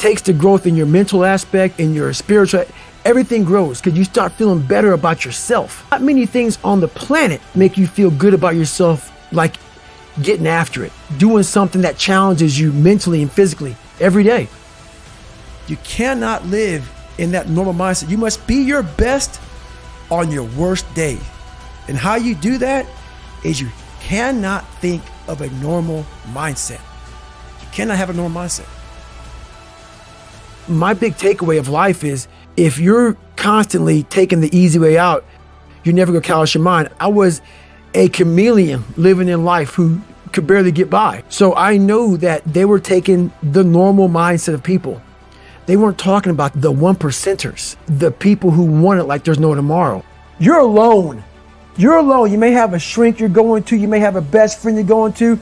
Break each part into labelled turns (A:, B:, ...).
A: takes the growth in your mental aspect, in your spiritual, everything grows because you start feeling better about yourself. Not many things on the planet make you feel good about yourself like getting after it, doing something that challenges you mentally and physically every day. You cannot live in that normal mindset. You must be your best on your worst day. And how you do that is you cannot think of a normal mindset. You cannot have a normal mindset. My big takeaway of life is if you're constantly taking the easy way out, you're never gonna callous your mind. I was a chameleon living in life who could barely get by. So I know that they were taking the normal mindset of people. They weren't talking about the 1%ers, the people who want it like there's no tomorrow. You're alone. You're alone. You may have a shrink you're going to, you may have a best friend you're going to,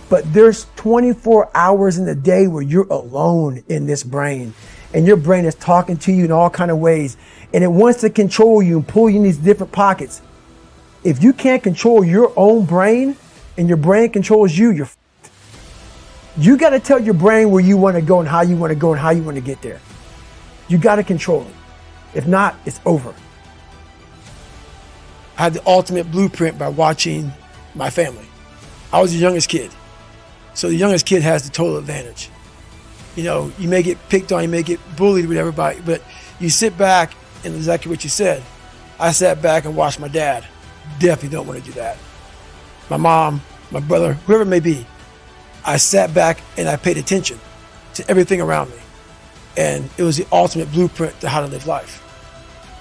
A: but there's 24 hours in the day where you're alone in this brain. And your brain is talking to you in all kinds of ways. And it wants to control you and pull you in these different pockets. If you can't control your own brain and your brain controls you, you're f***ed. You got to tell your brain where you want to go and how you want to go and how you want to get there. You got to control it. If not, it's over. I had the ultimate blueprint by watching my family. I was the youngest kid. So the youngest kid has the total advantage. You know, you may get picked on, you may get bullied with everybody, but you sit back and exactly what you said. I sat back and watched my dad. Definitely don't want to do that. My mom, my brother, whoever it may be. I sat back and I paid attention to everything around me. And it was the ultimate blueprint to how to live life.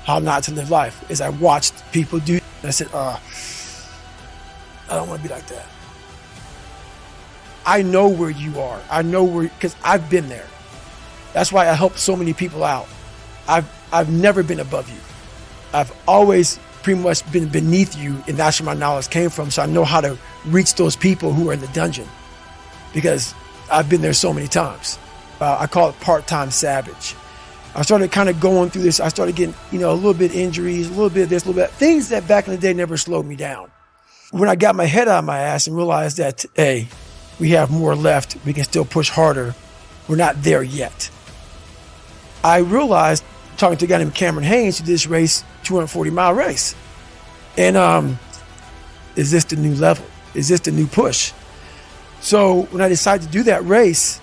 A: How not to live life. As I watched people do, and I said, I don't want to be like that. I know where you are. I know where, because I've been there. That's why I help so many people out. I've never been above you. I've always pretty much been beneath you, and that's where my knowledge came from. So I know how to reach those people who are in the dungeon because I've been there so many times. I call it part-time savage. I started kind of going through this. I started getting, a little bit injuries, a little bit of this, a little bit of things that back in the day never slowed me down. When I got my head out of my ass and realized that, hey, we have more left, we can still push harder, we're not there yet. I realized, talking to a guy named Cameron Haynes, who did this race, 240-mile race. And is this the new level? Is this the new push? So when I decided to do that race,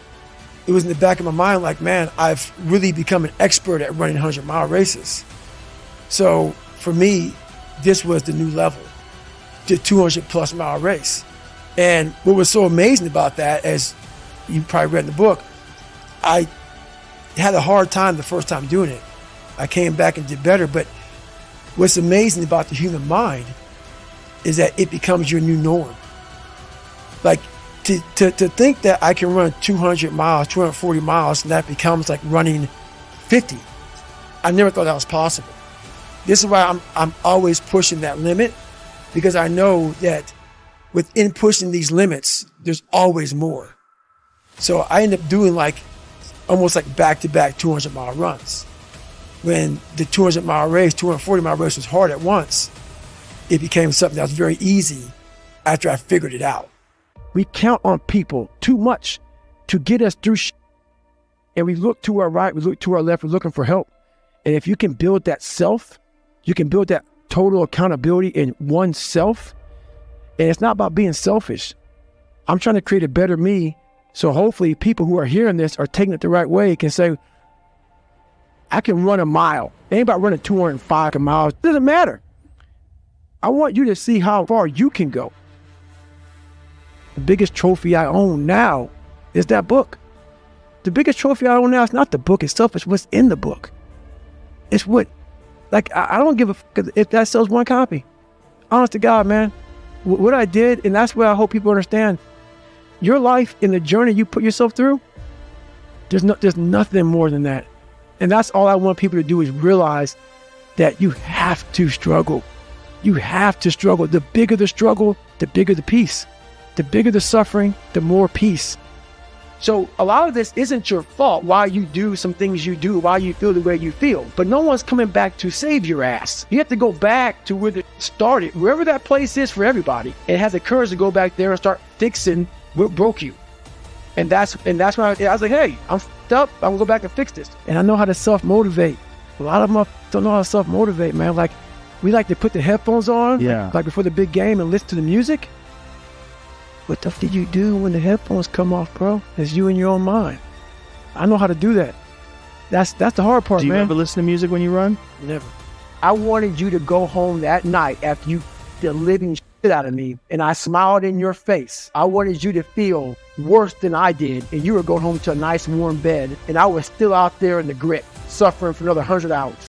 A: it was in the back of my mind like, man, I've really become an expert at running 100-mile races. So for me, this was the new level, the 200-plus mile race. And what was so amazing about that, as you probably read in the book, I had a hard time the first time doing it. I came back and did better, but what's amazing about the human mind is that it becomes your new norm. Like to think that I can run 200 miles, 240 miles, and that becomes like running 50. I never thought that was possible. This is why I'm always pushing that limit, because I know that within pushing these limits, there's always more. So I end up doing almost like back-to-back 200-mile runs. When the 200-mile race, 240-mile race was hard at once, it became something that was very easy after I figured it out. We count on people too much to get us through and we look to our right, we look to our left, we're looking for help. And if you can build that self, you can build that total accountability in oneself. And it's not about being selfish. I'm trying to create a better me. So hopefully people who are hearing this are taking it the right way, can say, I can run a mile. It ain't about running 205 miles. It doesn't matter. I want you to see how far you can go. The biggest trophy I own now is that book. The biggest trophy I own now is not the book itself, it's what's in the book. It's what, I don't give a fuck if that sells one copy. Honest to God, man. What I did, and that's what I hope people understand, your life and the journey you put yourself through, there's nothing more than that. And that's all I want people to do, is realize that you have to struggle. You have to struggle. The bigger the struggle, the bigger the peace. The bigger the suffering, the more peace. So a lot of this isn't your fault, why you do some things you do, why you feel the way you feel. But no one's coming back to save your ass. You have to go back to where it started, wherever that place is for everybody. And have the courage to go back there and start fixing what broke you. And that's when I was like, hey, I'm up. I'm gonna go back and fix this. And I know how to self-motivate. A lot of them don't know how to self-motivate, man. Like, we like to put the headphones on, like before the big game and listen to the music. What the fuck do you do when the headphones come off, bro? It's you in your own mind. I know how to do that. That's the hard part, man.
B: Do you ever listen to music when you run?
A: Never. I wanted you to go home that night after you the living shit out of me and I smiled in your face. I wanted you to feel worse than I did, and you were going home to a nice warm bed and I was still out there in the grit, suffering for another 100 hours.